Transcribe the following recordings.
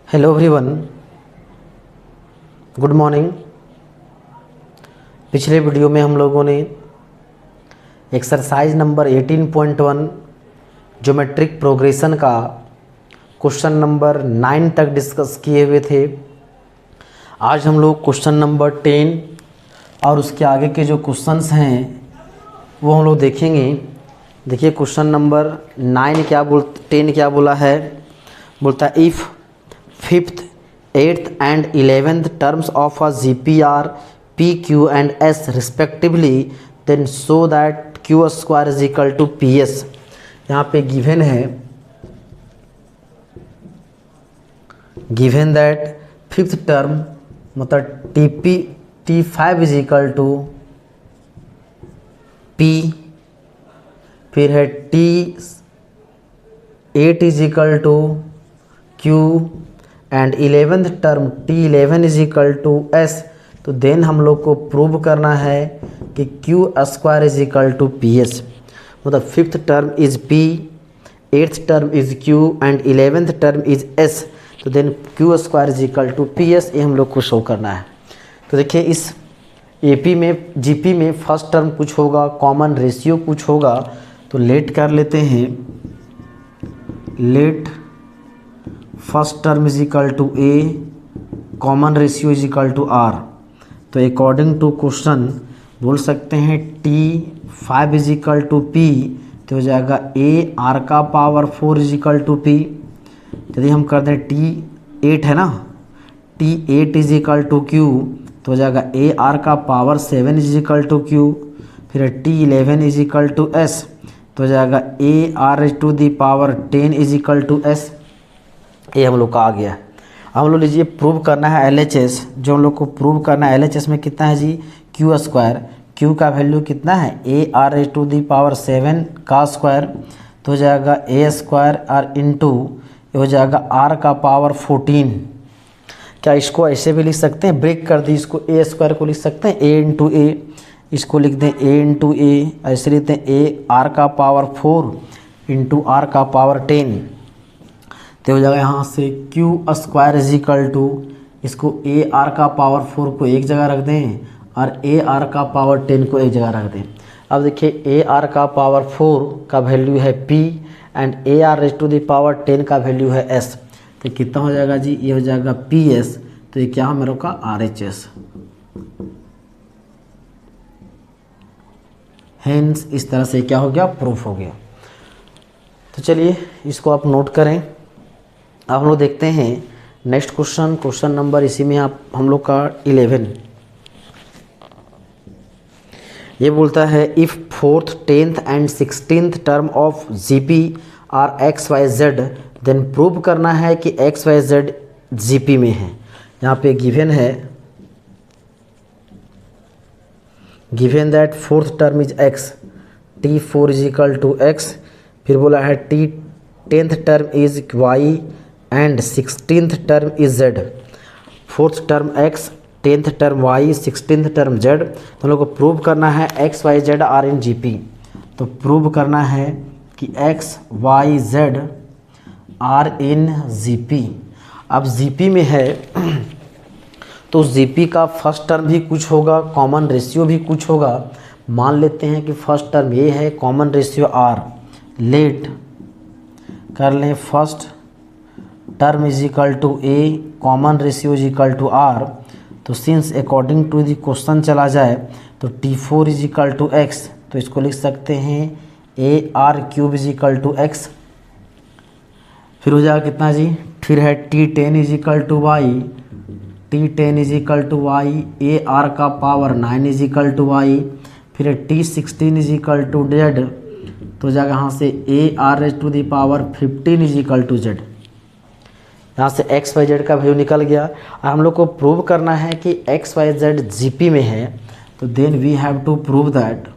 Hello everyone, good morning. पिछले video में हम लोगों ने एक्सरसाइज नंबर 18.1 ज्योमेट्रिक प्रोग्रेशन का क्वेश्चन नंबर 9 तक डिस्कस किए हुए थे। आज हम लोग क्वेश्चन नंबर 10 और उसके आगे के जो क्वेश्चंस हैं वो हम लोग देखेंगे। देखिए क्वेश्चन नंबर 10 क्या बोला है। बोलता है if 5th, 8th and 11th terms of a GPR P, Q and S respectively, then show that Q square is equal to PS। यहाँ पे गिवन है, गिवन दैट 5th टर्म मतलब T5 is equal to P, फिर है T8 is equal to Q and 11th term T11 is equal to S। तो then हम लोग को प्रूव करना है कि Q square is equal to PS। मतलब 5th term is P, 8th term is Q and 11th term is S। तो then Q square is equal to PS, ये हम लोग को शो करना है। तो देखिए इस AP में GP में फर्स्ट टर्म कुछ होगा, कॉमन रेशियो कुछ होगा। तो लेट कर लेते हैं, let first term is equal to A, common ratio is equal to R। तो अकॉर्डिंग टू क्वेश्चन बोल सकते हैं T5 is equal to P, तो हो जाएगा A R का power 4 is equal to P। यदि हम कर दें T8 है ना, T8 is equal to Q, तो हो जाएगा A R का power 7 is equal to Q। फिर T11 is equal to S, तो हो जाएगा A R to the power 10 is equal to S। ये हम लोग का आ गया। अब हम लोग लीजिए प्रूव करना है LHS। जो हम लोग को प्रूव करना है LHS में कितना है जी, Q स्क्वायर। Q का वैल्यू कितना है, A R to the power 7 का स्क्वायर, तो हो जाएगा A स्क्वायर और इंटू हो जाएगा R का पावर 14। क्या इसको ऐसे भी लिख सकते हैं, ब्रेक कर दी इसको, A स्क्वायर को लिख सकते हैं A इंटू A, इसको लिख दें A इंटू A, ऐसे लिखते हैं A R का पावर 4 इंटू R का पावर 10। तो हो जाएगा यहाँ से Q square is equal to, इसको A R का पावर 4 को एक जगह रख दें और A R का पावर 10 को एक जगह रख दें। अब देखिए A R का पावर 4 का वैल्यू है P and A R to the power 10 का वैल्यू है S। तो कितना हो जाएगा जी, ये हो जाएगा PS। तो ये क्या है मेरे का RHS। हेंस इस तरह से क्या हो गया, प्रूफ हो गया। तो चलिए इसको आप नोट करें। अब हम लोग देखते हैं नेक्स्ट क्वेश्चन, क्वेश्चन नंबर इसी में आप हम लोग का 11। ये बोलता है if 4th, 10th and 16th term of GP are XYZ, then prove करना है कि XYZ GP में है। यहाँ पे गिवन है, given that 4th term is X, T4 is equal to X। फिर बोला है T10th term is Y and 16th term is Z। 4th term X, 10th term Y, 16th term Z। तो हम लोग को प्रूव करना है XYZ आर इन GP। तो प्रूव करना है कि XYZ आर इन GP। अब GP में है तो GP का फर्स्ट टर्म भी कुछ होगा, कॉमन रेशियो भी कुछ होगा। मान लेते हैं कि फर्स्ट टर्म ये है, कॉमन रेशियो R। लेट कर लें first term is equal to A, common ratio is equal to R। तो since according to the question चला जाए तो T4 is equal to X, तो इसको लिख सकते हैं A R cube is equal to X। फिर हो जाएगा कितना जी, फिर है T10 is equal to Y, T10 is equal to Y, A R का power 9 is equal to Y। फिर है T16 is equal to Z, तो हो जाएगा यहाँ से A R to the power 15 is equal to Z। यहाँ से XYZ का वैल्यू निकल गया। और हम लोग को प्रूव करना है कि XYZ GP में है। तो then we have to prove that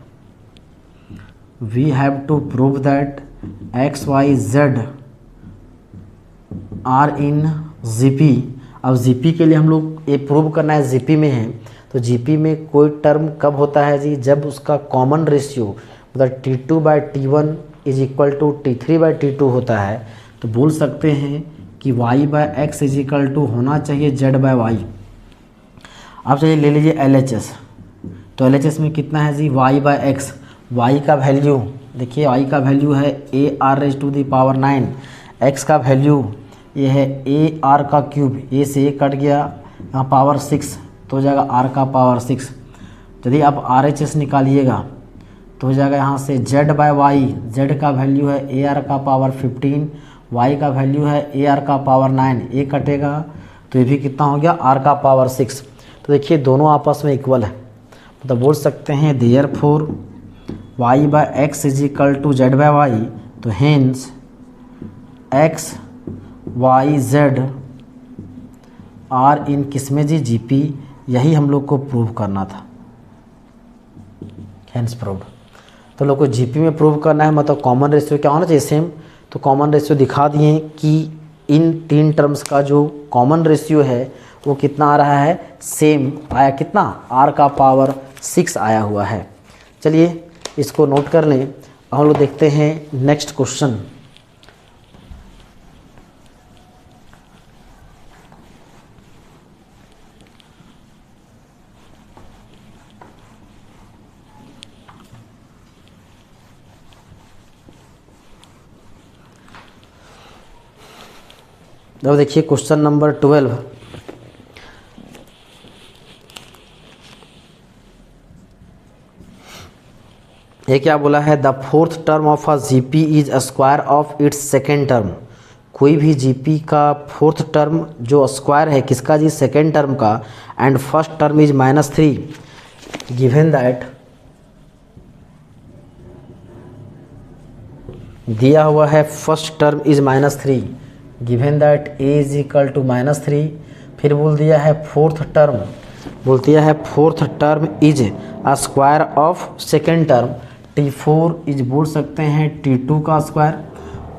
XYZ are in GP। अब GP के लिए हम लोग ये प्रूव करना है GP में है। तो GP में कोई टर्म कब होता है जी, जब उसका कॉमन रेशियो मतलब T2/T1 is equal to T3/T2 होता है। तो बोल सकते हैं कि y by x is equal to होना चाहिए z बाय वाई। अब चलिए ले लीजिए LHS। तो LHS में कितना है जी, y बाय एक्स, y का वैल्यू देखिए, y का वैल्यू है AR⁹9, x का वैल्यू ये है AR का क्यूब, a से a कट गया, यहाँ पावर 6 तो हो जाएगा r का पावर 6। यदि आप RHS निकालिएगा तो हो जाएगा यहाँ से z बाय वाई, z का वैल्यू है AR का पावर 15, y का वैल्यू है AR का पावर 9, a कटेगा तो ये भी कितना हो गया, r का पावर 6। तो देखिए दोनों आपस में इक्वल है, मतलब बोल सकते हैं therefore y by x is equal to z by y. तो hence x y z are in किसमें जी, GP। यही हम लोग को प्रूव करना था, हेंस प्रूव्ड। तो लोग को GP में प्रूव करना है, मतलब कॉमन रेशियो क्या होना चाहिए, सेम। तो कॉमन रेशियो दिखा दिए कि इन तीन टर्म्स का जो कॉमन रेशियो है वो कितना आ रहा है, सेम आया, कितना, r का पावर 6 आया हुआ है। चलिए इसको नोट कर लें। अब हम लोग देखते हैं नेक्स्ट क्वेश्चन। अब देखिए क्वेश्चन नंबर 12। ये क्या बोला है, the fourth term of a GP is square of its second term. कोई भी GP का फोर्थ टर्म जो स्क्वायर है किसका जी, सेकेंड टर्म का, and first term is -3 given that, दिया हुआ है first term is -3 given that a is equal to -3। फिर बोल दिया है फोर्थ टर्म, बोल दिया है fourth term is a square of second term, T4 is बोल सकते हैं T2 का स्क्वायर।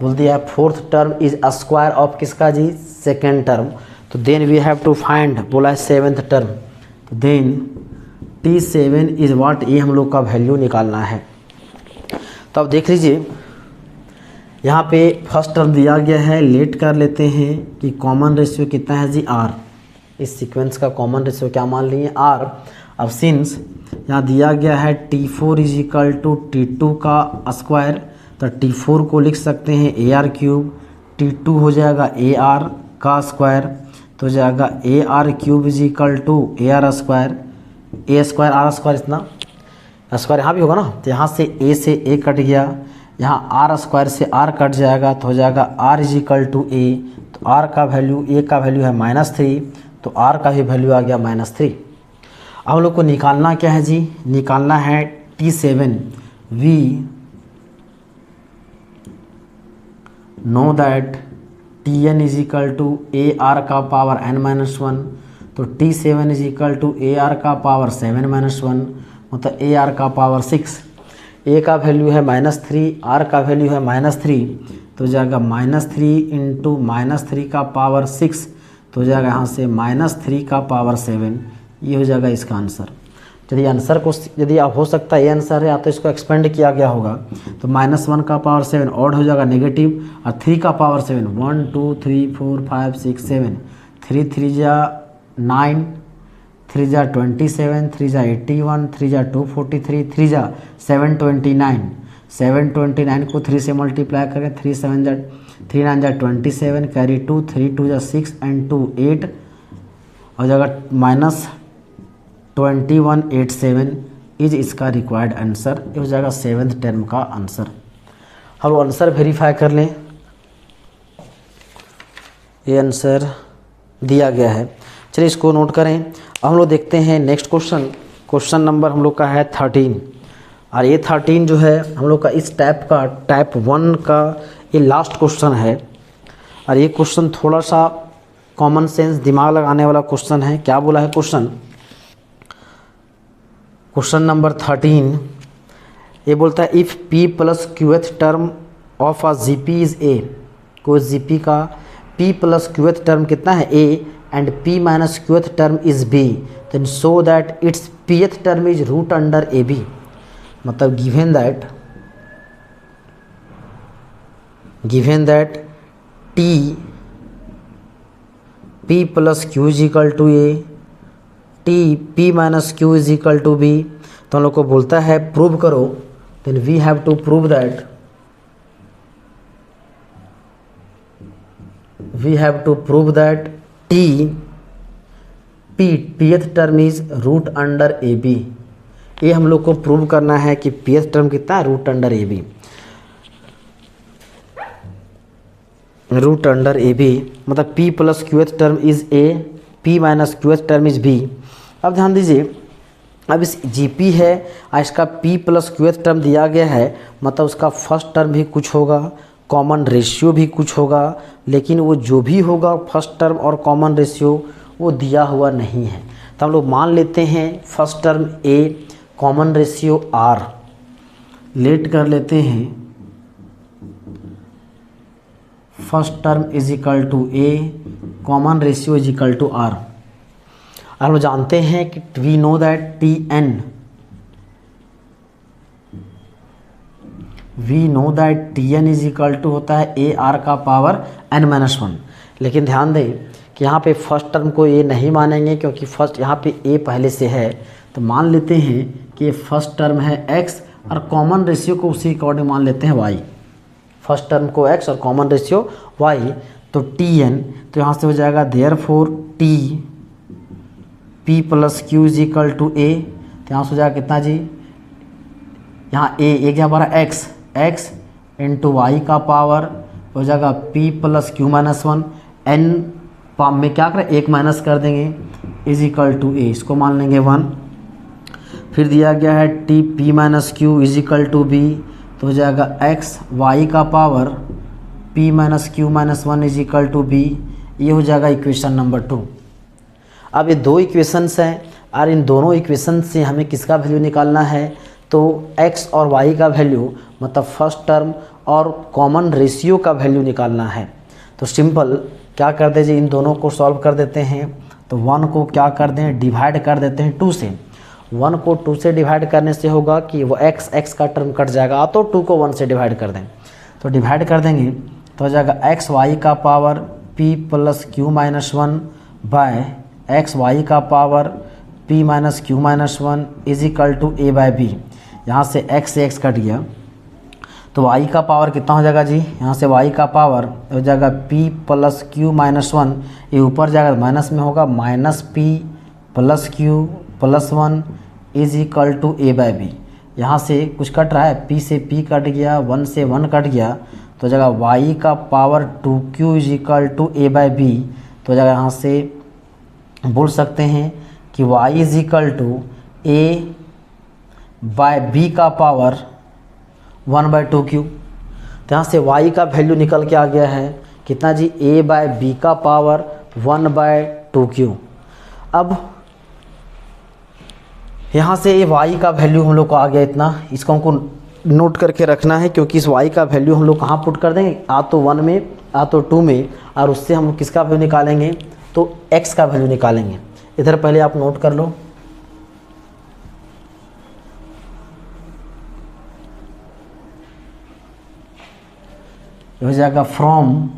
बोल दिया है fourth term is a square of किसका जी, सेकेंड टर्म। तो then we have to find, बोला है सेवेंथ टर्म। तो देन T7 इज व्हाट, ये हम लोग का वैल्यू निकालना है। तो अब देख लीजिए यहाँ पे फर्स्ट टर्म दिया गया है, लेट कर लेते हैं कि कॉमन रेशियो कितना है जी, R। इस सीक्वेंस का कॉमन रेशियो क्या मान लिए, R। अब सिंस यहाँ दिया गया है T4 is equal to T2 का स्क्वायर, तो T4 को लिख सकते हैं AR क्यूब, T2 हो जाएगा AR का स्क्वायर, तो हो जाएगा AR cube is equal to AR square, A square R square, इतना स्क्वायर यहाँ भी होगा ना, तो यहाँ से A से A कट गया, यहाँ R स्क्वायर से R कट जाएगा, तो हो जाएगा R is equal to A। तो R का वैल्यू, A का वैल्यू है -3, तो R का भी वैल्यू आ गया -3। अब हम लोग को निकालना क्या है जी, निकालना है T7। We know that Tn is equal to AR का पावर n-1, तो T7 is equal to AR का पावर 7-1, मतलब AR का पावर 6। A का वैल्यू है -3, R का वैल्यू है -3, तो जाएगा -3 इंटू -3 का पावर 6, तो हो जाएगा यहाँ से -3 का पावर 7। ये हो जाएगा इसका आंसर। यदि आंसर को, यदि आप हो सकता है ये आंसर है या तो इसको एक्सपेंड किया गया होगा, तो -1 का पावर 7 ऑड हो जाएगा नेगेटिव, और 3 का पावर 7, 1 2 3 4 5 6 7, 3 3 जा 9, 3 जा 27, 3 जा 81, 3 जा 243, 3 जा 729, 729 को 3 से मल्टीप्लाई करें, 3 7 जा 3 9 जा 27, कैरी 2, 3 2 जा 6 एंड 2 8, हो जाएगा -2187 इज इसका रिक्वायर्ड आंसर। ये हो जाएगा सेवेंथ टर्म का आंसर। हम आंसर वेरीफाई कर लें, ये आंसर दिया गया है। चलिए इसको नोट करें। अब हम लोग देखते हैं नेक्स्ट क्वेश्चन। क्वेश्चन नंबर हम लोग का है 13, और ये 13 जो है हम लोग का इस टाइप का, टाइप 1 का ये लास्ट क्वेश्चन है। और ये क्वेश्चन थोड़ा सा कॉमन सेंस, दिमाग लगाने वाला क्वेश्चन है। क्या बोला है क्वेश्चन, क्वेश्चन नंबर 13 ये बोलता है if P plus qth term of a GP is A, कोई GP का P प्लस क्यूएथ टर्म कितना है A, and P minus qth term is B, then so that it's Pth term is root under AB। मतलब given that T P plus q is equal to a, T P minus Q is equal to B. तो हम लोग को बोलता है prove करो, then we have to prove that pth term is root under A B. ये हम लोग को प्रूव करना है कि pth टर्म कितना है, root under A b. Root under A B मतलब p plus qth term is a, p minus qth term is b। अब ध्यान दीजिए, अब इस GP है और इसका p प्लस क्यूएथ टर्म दिया गया है, मतलब उसका फर्स्ट टर्म भी कुछ होगा, कॉमन रेशियो भी कुछ होगा, लेकिन वो जो भी होगा फर्स्ट टर्म और कॉमन रेशियो वो दिया हुआ नहीं है। तो हम लोग मान लेते हैं first term a, common ratio r, let कर लेते हैं first term is equal to a, common ratio is equal to r। और हम जानते हैं कि we know that Tn is equal to होता है ए आर का पावर n माइनस 1। लेकिन ध्यान दें कि यहाँ पे फर्स्ट टर्म को ए नहीं मानेंगे, क्योंकि फर्स्ट यहाँ पे ए पहले से है। तो मान लेते हैं कि फर्स्ट टर्म है x और कॉमन रेशियो को उसी अकॉर्डिंग मान लेते हैं y। फर्स्ट टर्म को x और कॉमन रेशियो y, तो Tn, तो यहाँ से हो जाएगा therefore P plus q is equal to a. तो यहाँ से हो जाएगा कितना जी, यहाँ a एक हमारा x इंटू वाई का पावर हो जाएगा P plus Q minus 1, n में क्या करें एक माइनस कर देंगे इज इक्वल टू ए, इसको मान लेंगे 1। फिर दिया गया है T P minus Q is equal to B, तो हो जाएगा x y का power P minus Q minus 1 is equal to B. ये हो जाएगा इक्वेशन नंबर 2। अब ये दो इक्वेशंस हैं और इन दोनों इक्वेशन से हमें किसका वैल्यू निकालना है, तो x और y का वैल्यू, मतलब फर्स्ट टर्म और कॉमन रेशियो का वैल्यू निकालना है। तो सिंपल क्या कर दीजिए, इन दोनों को सॉल्व कर देते हैं। तो 1 को क्या कर दें, डिवाइड कर देते हैं 2 से। 1 को 2 से डिवाइड करने से होगा कि वो x का टर्म कट जाएगा, तो 2 को 1 से डिवाइड कर दें। तो डिवाइड कर देंगे तो हो जाएगा x y का power P plus Q minus 1 by x y का power P minus Q minus 1 is equal to a by B. यहाँ से x से x कट गया, तो y का पावर कितना हो जाएगा जी, यहाँ से y का पावर हो जाएगा P प्लस क्यू माइनस 1, ये ऊपर जाएगा माइनस में होगा minus P plus Q plus 1 is equal to a by B. यहाँ से कुछ कट रहा है, P से P कट गया, 1 से 1 कट गया, तो हो जाएगा y का power 2q is equal to a by B. तो हो जाएगा यहाँ से बोल सकते हैं कि y is equal to a by B का पावर 1 बाई 2q। तो यहाँ से y का वैल्यू निकल के आ गया है कितना जी, a बाय बी का पावर 1 बाय 2q। अब यहाँ से ये y का वैल्यू हम लोग को आ गया इतना, इसको हमको नोट करके रखना है, क्योंकि इस y का वैल्यू हम लोग कहाँ पुट कर देंगे, आ तो 1 में आ तो 2 में, और उससे हम किसका वैल्यू निकालेंगे, तो x का वैल्यू निकालेंगे। इधर पहले आप नोट कर लो, हो जाएगा फ्रॉम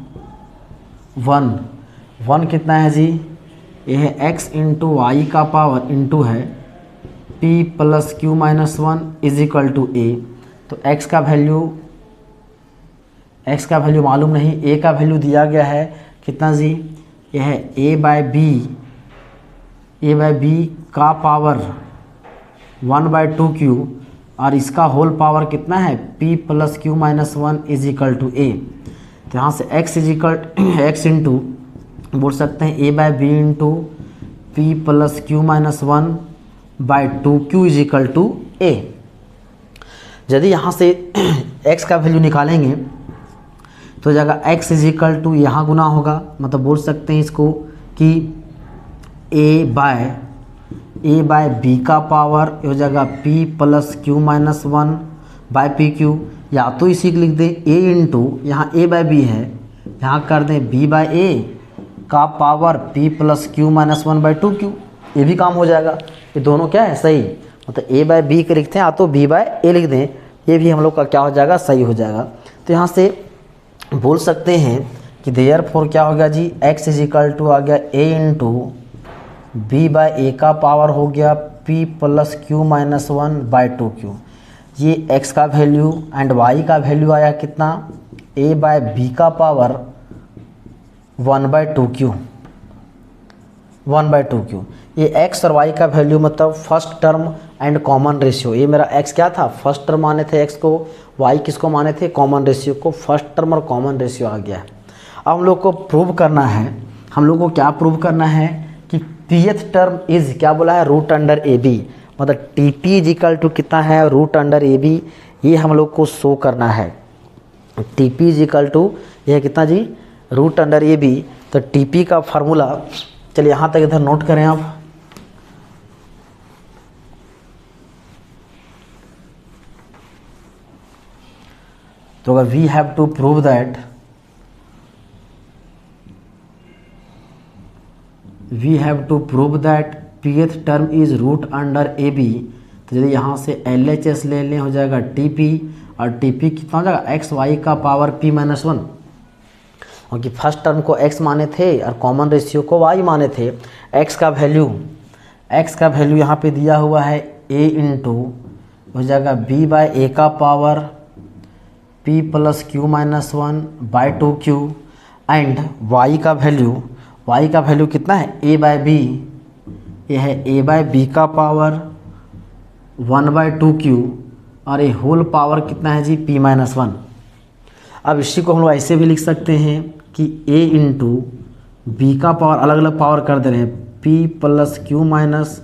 1 कितना है जी, ये है x इंटू वाई का पावर इंटू है P plus Q minus 1 is equal to a। तो x का वैल्यू मालूम नहीं, a का वैल्यू दिया गया है कितना जी, यह है a बाय बी का पावर 1 बाय 2q, और इसका होल पावर कितना है P plus Q minus 1 is equal to a। तो यहाँ से x is equal x into बोल सकते हैं a by B into P plus Q minus 1 by 2q is equal to a। यदि यहाँ से x का वैल्यू निकालेंगे तो जगह x इज इक्वल टू यहाँ गुना होगा, मतलब बोल सकते हैं इसको कि a बाय बी का पावर हो जाएगा P plus Q minus 1 by P Q, या तो इसी को लिख दें a इंटू यहाँ a बाय बी है, यहाँ कर दें b बाय a का power P plus Q minus 1 by 2q, ये भी काम हो जाएगा। ये दोनों क्या है सही, मतलब a बाय बी के लिखते हैं, या तो b बाय a लिख दें, ये भी हम लोग का क्या हो जाएगा सही हो जाएगा। तो यहाँ से बोल सकते हैं कि देयरफॉर क्या हो गया जी, x इज इक्वल टू आ गया a इंटू बी बाई ए का पावर हो गया p plus Q minus 1 by 2q। ये x का वैल्यू एंड y का वैल्यू आया कितना, a बाई बी का power 1 by 2q, 1 by 2q। ये x और y का वैल्यू मतलब first term and common ratio. ये मेरा x क्या था, फर्स्ट टर्म माने थे x को, y किसको माने थे, कॉमन रेशियो को। फर्स्ट टर्म और कॉमन रेशियो आ गया है। अब हम लोग को प्रूव करना है, हम लोग को क्या प्रूव करना है कि pth टर्म इज क्या बोला है, रूट अंडर ए बी, मतलब T P is equal to कितना है, रूट अंडर ए बी। ये हम लोग को शो करना है। T P is equal to यह कितना जी, रूट अंडर ए बी। तो टी पी का फार्मूला, चलिए यहाँ तक इधर नोट करें आप। तो अगर we have to prove that, we have to prove that pth term is root under A B, तो यदि यहाँ से LHS ले लें हो जाएगा TP, और TP कितना हो जाएगा, एक्स वाई का पावर p माइनस 1, क्योंकि फर्स्ट टर्म को x माने थे और कॉमन रेशियो को y माने थे। x का वैल्यू यहाँ पे दिया हुआ है a इंटू हो जाएगा b बाई ए का power p plus Q minus 1 by 2q, and y का वैल्यू कितना है, a बाई बी, ये है a बाई बी का पावर 1 बाई 2q, और ये होल पावर कितना है जी, p माइनस 1। अब इसी को हम लोग ऐसे भी लिख सकते हैं कि a इंटू बी का पावर, अलग अलग पावर कर दे रहे हैं, p plus Q minus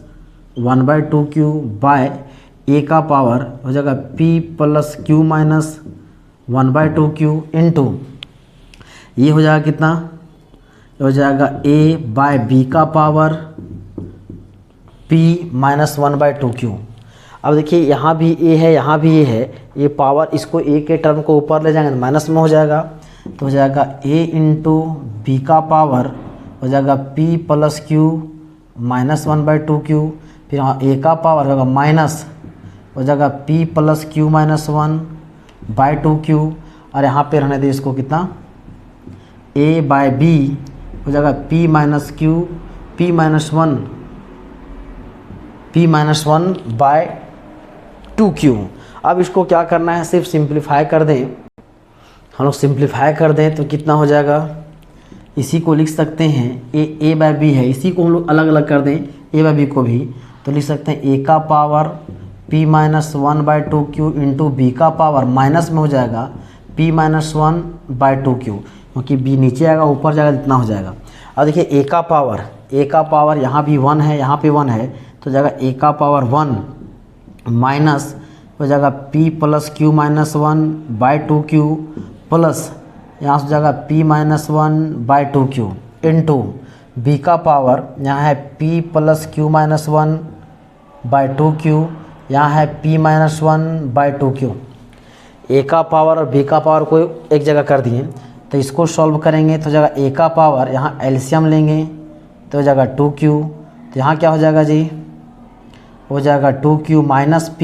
1 by 2q by a का पावर हो जाएगा p plus Q minus 1 by 2q into ये हो जाएगा कितना, हो जाएगा a बाय बी का power p minus 1 by 2q। अब देखिए यहाँ भी a है, यहाँ भी a है, ये पावर इसको a के टर्म को ऊपर ले जाएंगे तो माइनस में हो जाएगा, तो हो जाएगा a इंटू बी का पावर हो जाएगा p plus Q minus 1 by 2q, फिर यहाँ a का पावर होगा माइनस हो जाएगा p plus Q minus 1 by 2q, और यहाँ पे रहने दे इसको कितना, a बाई बी हो जाएगा p minus Q, p minus 1 by 2q। अब इसको क्या करना है, सिर्फ सिंप्लीफाई कर दें, हम लोग सिंप्लीफाई कर दें तो कितना हो जाएगा, इसी को लिख सकते हैं a बाई बी है, इसी को हम लोग अलग अलग कर दें a बाई बी को भी, तो लिख सकते हैं a का power p minus 1 by 2q into B का पावर माइनस में हो जाएगा p माइनस 1 बाई 2q, क्योंकि b नीचे आएगा ऊपर जाएगा जितना हो जाएगा। अब देखिए a का पावर यहाँ भी 1 है, यहाँ पे 1 है, तो जाएगा a का पावर 1 माइनस हो जाएगा p plus Q minus 1 by 2q plus यहाँ से जाएगा p minus 1 by 2q into b का पावर यहाँ है p plus Q minus 1 by 2q, यहाँ है p minus 1 by 2q। a का पावर और b का पावर को एक जगह कर दिए, तो इसको सॉल्व करेंगे तो जाएगा a का पावर, यहाँ एलसीएम लेंगे तो हो जाएगा 2q, तो यहाँ क्या हो जाएगा जी, हो जाएगा 2q minus p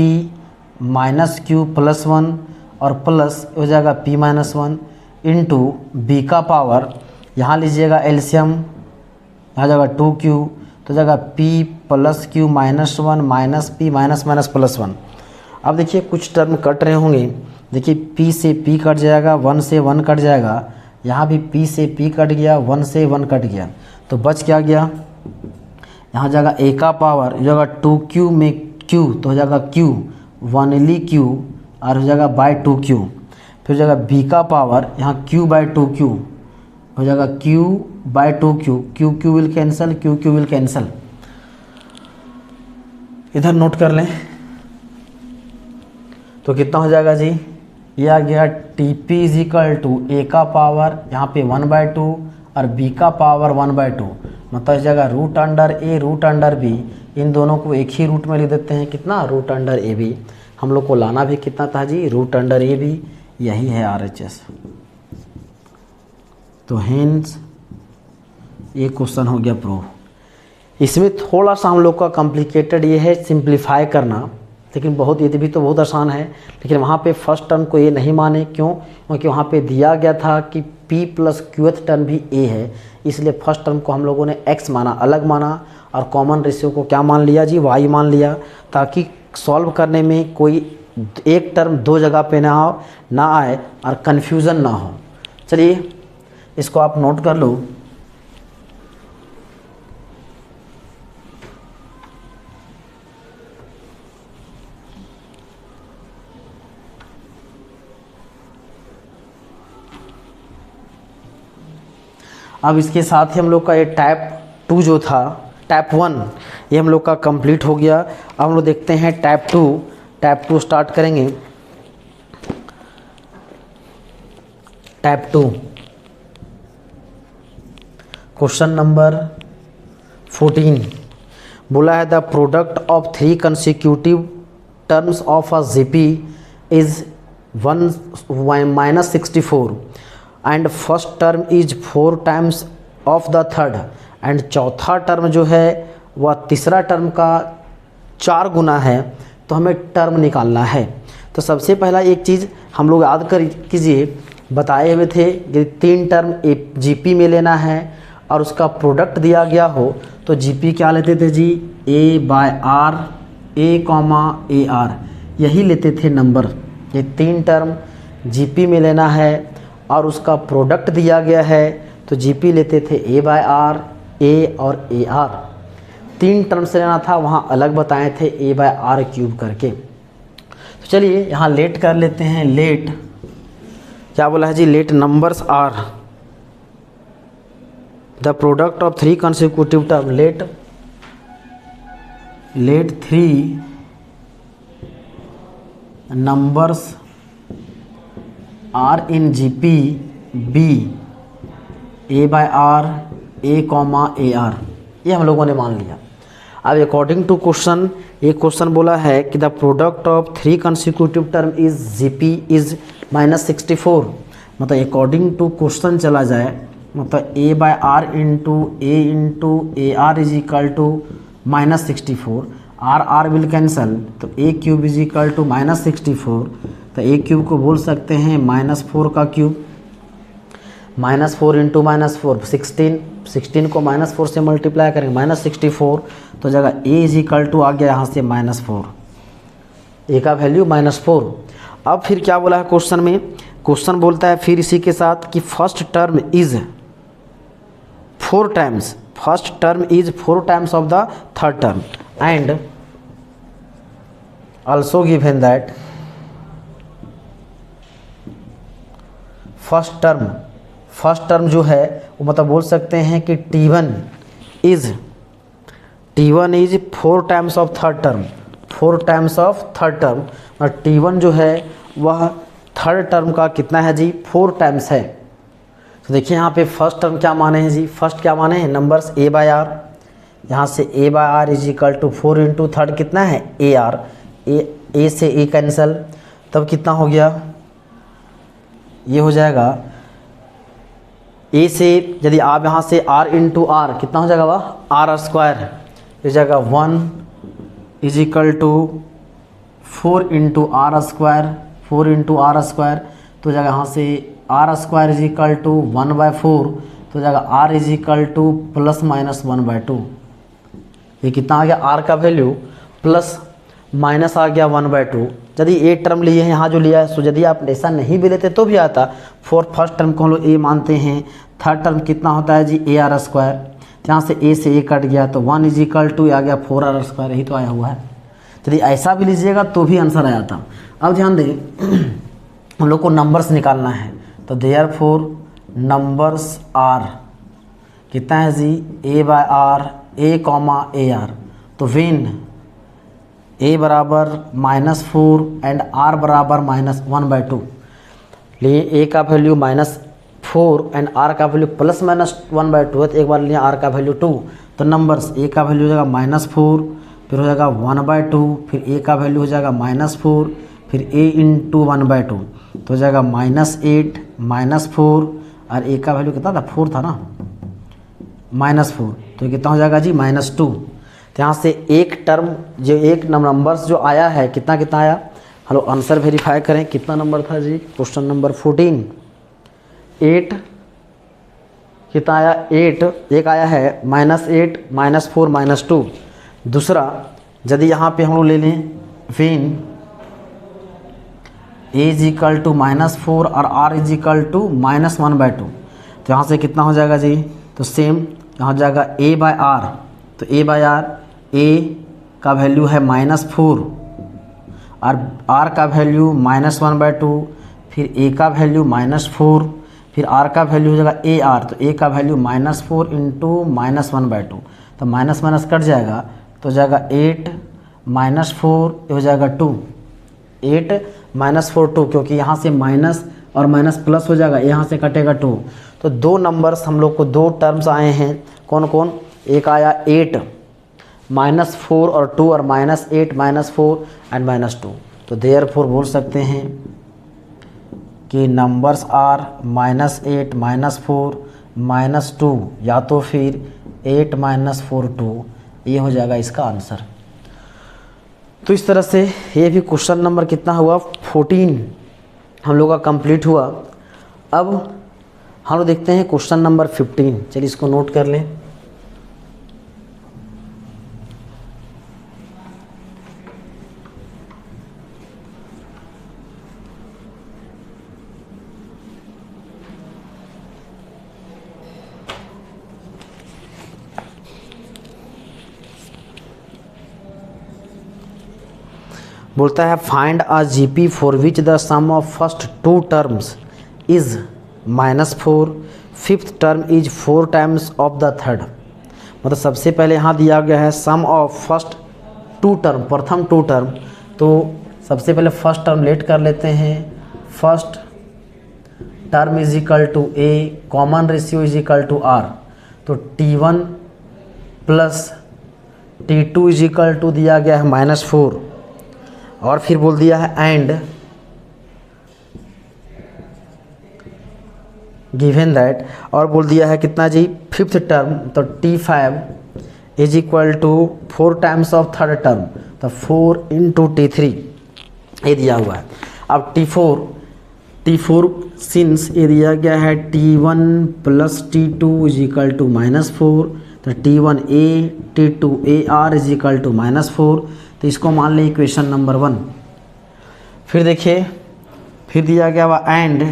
minus q plus 1 और प्लस हो जाएगा p माइनस 1 इंटू बी का पावर, यहाँ लीजिएगा एलसीएम, यहाँ जाएगा 2q, तो जाएगा p plus q minus 1 minus p minus minus plus 1। अब देखिए कुछ टर्म कट रहे होंगे, देखिए p से p कट जाएगा, 1 से 1 कट जाएगा, यहाँ भी p से p कट गया, 1 से 1 कट गया, तो बच क्या गया, यहाँ जाएगा a का पावर हो जाएगा 2q में q, तो हो जाएगा q 1 q और हो जाएगा बाई 2q, फिर हो जाएगा b का पावर यहाँ q बाई 2q हो जाएगा q by 2q, q will cancel, q will cancel, इधर नोट कर लें। तो कितना हो जाएगा जी, ये आ गया TP is equal to a का पावर यहाँ पे 1 बाई 2 और b का पावर 1 बाई 2, मतलब इस जगह root under a root under b, इन दोनों को एक ही रूट में लिख देते हैं, कितना, रूट अंडर ए बी। हम लोग को लाना भी कितना था जी, रूट अंडर ए बी, यही है RHS। तो हेंस ये क्वेश्चन हो गया प्रूव। इसमें थोड़ा सा हम लोग का कॉम्प्लिकेटेड ये है सिंप्लीफाई करना, लेकिन बहुत ये भी तो बहुत आसान है, लेकिन वहाँ पे फर्स्ट टर्म को ए नहीं माने, क्यों? क्योंकि वहाँ पे दिया गया था कि p प्लस क्यूथ टर्म भी ए है, इसलिए फर्स्ट टर्म को हम लोगों ने x माना, अलग माना, और कॉमन रेशियो को क्या मान लिया जी? y मान लिया, ताकि सॉल्व करने में कोई एक टर्म दो जगह पे ना आए और कन्फ्यूज़न ना हो। चलिए इसको आप नोट कर लो। अब इसके साथ ही हम लोग का ये टाइप 2 जो था, टाइप 1 ये हम लोग का कंप्लीट हो गया। अब हम लोग देखते हैं टाइप 2 स्टार्ट करेंगे। टाइप 2 क्वेश्चन नंबर 14 बोला है the product of 3 consecutive terms of a GP is 1-64 and first term is 4 times of the third, and चौथा टर्म जो है वह तीसरा टर्म का 4 गुना है, तो हमें टर्म निकालना है। तो सबसे पहला एक चीज़ हम लोग याद कर कीजिए, बताए हुए थे कि 3 टर्म जीपी में लेना है और उसका प्रोडक्ट दिया गया हो, तो जीपी क्या लेते थे जी? a/r, a,ar, यही लेते थे नंबर। ये 3 टर्म जीपी में लेना है और उसका प्रोडक्ट दिया गया है, तो जीपी लेते थे a/r, a और ar। 3 टर्म से लेना था, वहाँ अलग बताए थे a/r³ करके। तो चलिए यहाँ लेट कर लेते हैं। लेट क्या बोला है जी? Let numbers are the product of 3 consecutive term. Let 3 numbers are in GP B a/r, a,ar, ये हम लोगों ने मान लिया। अब अकॉर्डिंग टू क्वेश्चन, ये क्वेश्चन बोला है कि the product of 3 consecutive term is GP is -64, मतलब अकॉर्डिंग टू क्वेश्चन चला जाए, मतलब a/r into ar is equal to -64, r will cancel, तो a³ इज इक्वल टू -64, तो a³ को बोल सकते हैं -4 का क्यूब, -4 इंटू -4 16 को -4 से मल्टीप्लाई करेंगे -64, तो जगह a इज इक्वल टू आ गया यहाँ से -4, a का वैल्यू -4। अब फिर क्या बोला है क्वेश्चन में? क्वेश्चन बोलता है फिर इसी के साथ कि first term is 4 times, first term is 4 times of the third term, and also given that first term जो है वो मतलब बोल सकते हैं कि T1 is 4 times of third term, 4 times of third term, और T1 जो है वह थर्ड टर्म का कितना है जी? 4 टाइम्स है। तो देखिए यहाँ पे फर्स्ट टर्म क्या माने हैं जी? फर्स्ट क्या माने हैं? नंबर्स a/r, यहाँ से a/r is equal to 4 into third कितना है? ar, ए से ए कैंसल, तब कितना हो गया? ये हो जाएगा ए से, यदि आप यहाँ से r इंटू आर कितना हो जाएगा? वह r², हो जाएगा 1 is equal to 4 into r², 4 into r², तो जाएगा यहाँ से r² इज इक्वल टू 1/4, तो जाएगा r इज इक्वल टू ±1/2। ये कितना आ गया? r का वैल्यू प्लस माइनस आ गया 1/2। यदि ए टर्म लिए हैं यहाँ जो लिया है, सो यदि आप ऐसा नहीं भी लेते तो भी आता। फर्स्ट टर्म को हम लोग ए मानते हैं, थर्ड टर्म कितना होता है जी? ar², यहाँ से ए से ए कट गया, तो 1 इज इक्वल टू आ गया 4r², यही तो आया हुआ है। यदि ऐसा भी लीजिएगा तो भी आंसर आ जाता। अब ध्यान दें, हम लोग को नंबर्स निकालना है, तो देयरफॉर नंबर्स आर कितना है जी? a/r, a,ar, तो वेन a बराबर -4 एंड r बराबर -1/2, लिए a का वैल्यू -4 एंड r का वैल्यू +-1/2 है, तो एक बार लिया r का वैल्यू 2, तो नंबर्स a का वैल्यू हो जाएगा -4, फिर हो जाएगा 1/2, फिर a का वैल्यू हो जाएगा -4, फिर a इंटू 1/2, तो हो जाएगा -8 -4, और a का वैल्यू कितना था? 4 था ना, -4, तो कितना हो जाएगा जी? -2। तो यहाँ से एक टर्म जो एक नंबर्स जो आया है कितना कितना आया, हेलो आंसर वेरीफाई करें कितना नंबर था जी, क्वेश्चन नंबर 14 8 कितना आया 8, एक आया है -8 -4 -2। दूसरा यदि यहाँ पे हम लोग ले लें when a is equal to -4 और r इज इक्वल टू -1/2, तो यहाँ से कितना हो जाएगा जी, तो सेम यहाँ हो जाएगा a/r, तो a/r a का वैल्यू है -4 और r का वैल्यू -1/2, फिर a का वैल्यू -4, फिर r का वैल्यू हो जाएगा ar, तो a का वैल्यू -4 इंटू -1/2, तो माइनस माइनस कट जाएगा तो हो जाएगा 8 -4 हो जाएगा 2, 8 -4 2, क्योंकि यहाँ से माइनस और माइनस प्लस हो जाएगा, यहाँ से कटेगा 2। तो दो नंबर्स हम लोग को दो टर्म्स आए हैं, कौन कौन, एक आया 8 -4 और 2 और -8 -4 एंड -2। तो देयरफॉर बोल सकते हैं कि नंबर्स आर -8 -4 -2 या तो फिर 8 -4 2, ये हो जाएगा इसका आंसर। तो इस तरह से ये भी क्वेश्चन नंबर कितना हुआ 14 हम लोग का कंप्लीट हुआ। अब हम लोग देखते हैं क्वेश्चन नंबर 15, चलिए इसको नोट कर लें। बोलता है find a GP for which the sum of first 2 terms is -4, fifth term is 4 times of the third. मतलब सबसे पहले यहाँ दिया गया है सम ऑफ फर्स्ट 2 टर्म, प्रथम 2 टर्म। तो सबसे पहले फर्स्ट टर्म लेट कर लेते हैं, first term is equal to a, common ratio is equal to r, तो T1 plus T2 is equal to दिया गया है -4, और फिर बोल दिया है एंड गिवन दैट, और बोल दिया है कितना जी फिफ्थ टर्म, तो T5 is equal to 4 times of third term, तो 4 इंटू T3 ये दिया हुआ है। अब T4 सिंस ये दिया गया है T1 plus T2 is equal to -4, तो T1A T2AR is equal to -4, तो इसको मान लें इक्वेशन नंबर 1। फिर देखिए फिर दिया गया हुआ and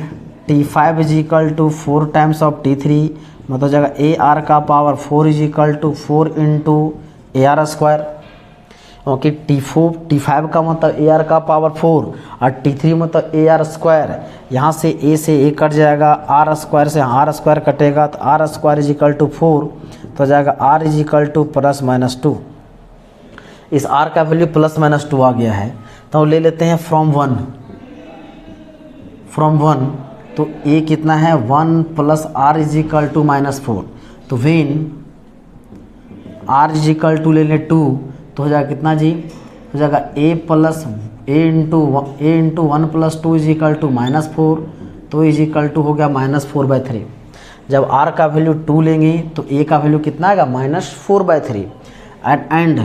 T5 is equal to 4 times of T3, मतलब हो जाएगा AR का power 4 is equal to 4 into AR square, क्योंकि T5 का मतलब AR का पावर 4 और T3 मतलब AR स्क्वायर, यहाँ से A से A कट जाएगा, R स्क्वायर से R स्क्वायर कटेगा, तो R square is equal to 4, तो हो जाएगा R इज इक्वल टू +-2। इस R का वैल्यू +-2 आ गया है, तो ले लेते हैं फ्रॉम 1, तो A कितना है 1 plus R is equal to -4, तो when R is equal to ले लें 2, तो हो जाएगा कितना जी, हो जाएगा A into 1 plus 2 is equal to -4, तो इज इक्वल टू हो गया -4/3। जब R का वैल्यू 2 लेंगे तो A का वैल्यू कितना आएगा -4/3, and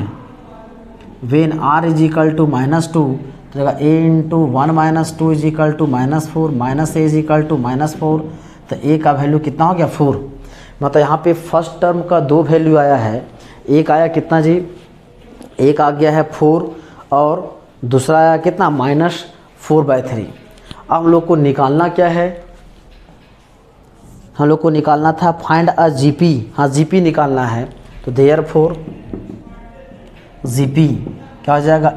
when R is equal to -2, तो जगह A into 1 - 2 is equal to -4, minus A is equal to -4, तो A का वैल्यू कितना हो गया 4। मतलब यहाँ पे फर्स्ट टर्म का 2 वैल्यू आया है, एक आया कितना जी, एक आ गया है 4 और दूसरा आया कितना -4/3। अब हम लोग को निकालना क्या है, हम लोग को निकालना था फाइंड अ जीपी, हाँ जीपी निकालना है, तो देयरफॉर जीपी क्या हो जाएगा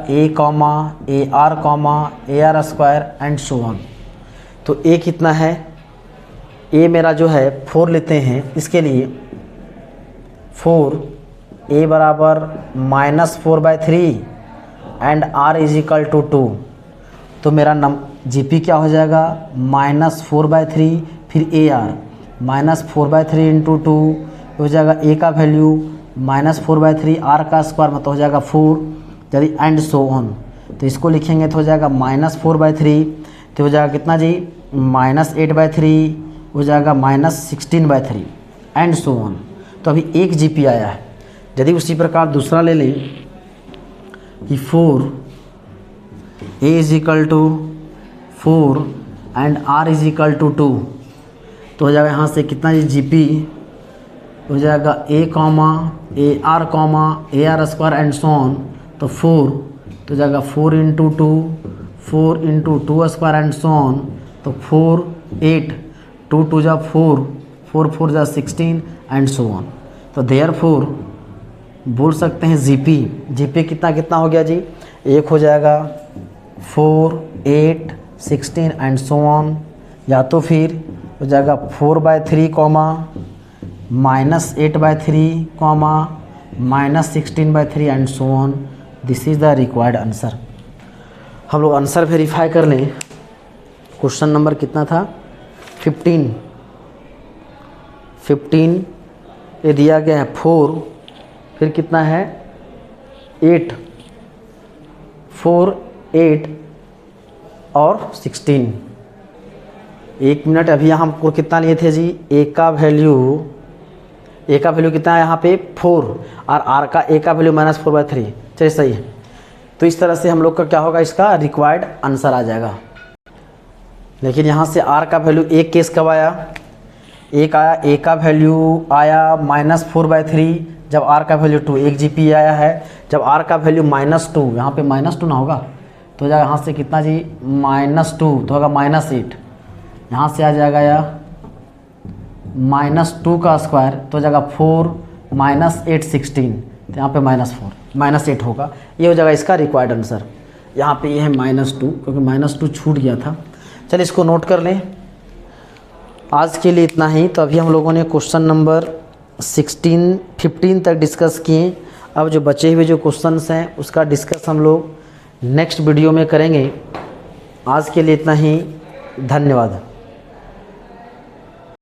AR square and so on. तो A कितना है, A मेरा जो है 4 लेते हैं, इसके लिए 4 A बराबर -4/3 and R is equal to 2, तो मेरा जीपी क्या हो जाएगा -4/3, फिर AR -4/3 इंटू 2 हो जाएगा, A का वैल्यू -4/3, R का स्क्वायर मतलब हो जाएगा 4, यदि एंड सो ऑन, तो इसको लिखेंगे तो हो जाएगा -4/3, तो हो जाएगा कितना जी -8/3, हो जाएगा -16/3 एंड सो ऑन। तो अभी एक जीपी आया है, यदि उसी प्रकार दूसरा ले लें कि 4 a is equal to 4 and r is equal to 2, तो हो जाएगा यहाँ से कितना जी जीपी हो जाएगा a comma A R square and so on, तो 4 तो जाएगा 4 into 2 square and so on, तो 4 8 2 2 जा 4 4 4 जा 16 एंड सो ऑन। तो देयरफॉर बोल सकते हैं जीपी कितना कितना हो गया जी, एक हो जाएगा 4 8 16 एंड सो ऑन, या तो फिर हो जाएगा 4/3 comma -8/3 comma -16/3 and so on. This is the required answer. हम लोग आंसर वेरीफाई कर लें। क्वेश्चन नंबर कितना था 15 ये दिया गया है 4, फिर कितना है 8 4 8 और 16। एक मिनट, अभी हमको कितना लिए थे जी, ए का वैल्यू कितना है यहाँ पे 4 और आर का ए का वैल्यू -4/3। चलिए सही है। तो इस तरह से हम लोग का क्या होगा, इसका रिक्वायर्ड आंसर आ जाएगा। लेकिन यहाँ से आर का वैल्यू एक केस कब आया, एक आया ए का वैल्यू आया -4/3 जब आर का वैल्यू 2, एक जीपी आया है जब आर का वैल्यू -2, यहाँ पे -2 ना होगा तो जाएगा यहाँ से कितना जी -2 तो होगा -8, यहाँ से आ जाएगा या -2 का स्क्वायर तो जाएगा 4 -8 16, तो यहाँ पे -8 होगा। ये हो जाएगा इसका रिक्वायर्ड आंसर। यहाँ पे ये है -2 क्योंकि -2 छूट गया था। चलिए इसको नोट कर लें। आज के लिए इतना ही। तो अभी हम लोगों ने क्वेश्चन नंबर 15 तक डिस्कस किए। अब जो बचे हुए जो क्वेश्चंस हैं उसका डिस्कस हम लोग नेक्स्ट वीडियो में करेंगे। आज के लिए इतना ही। धन्यवाद।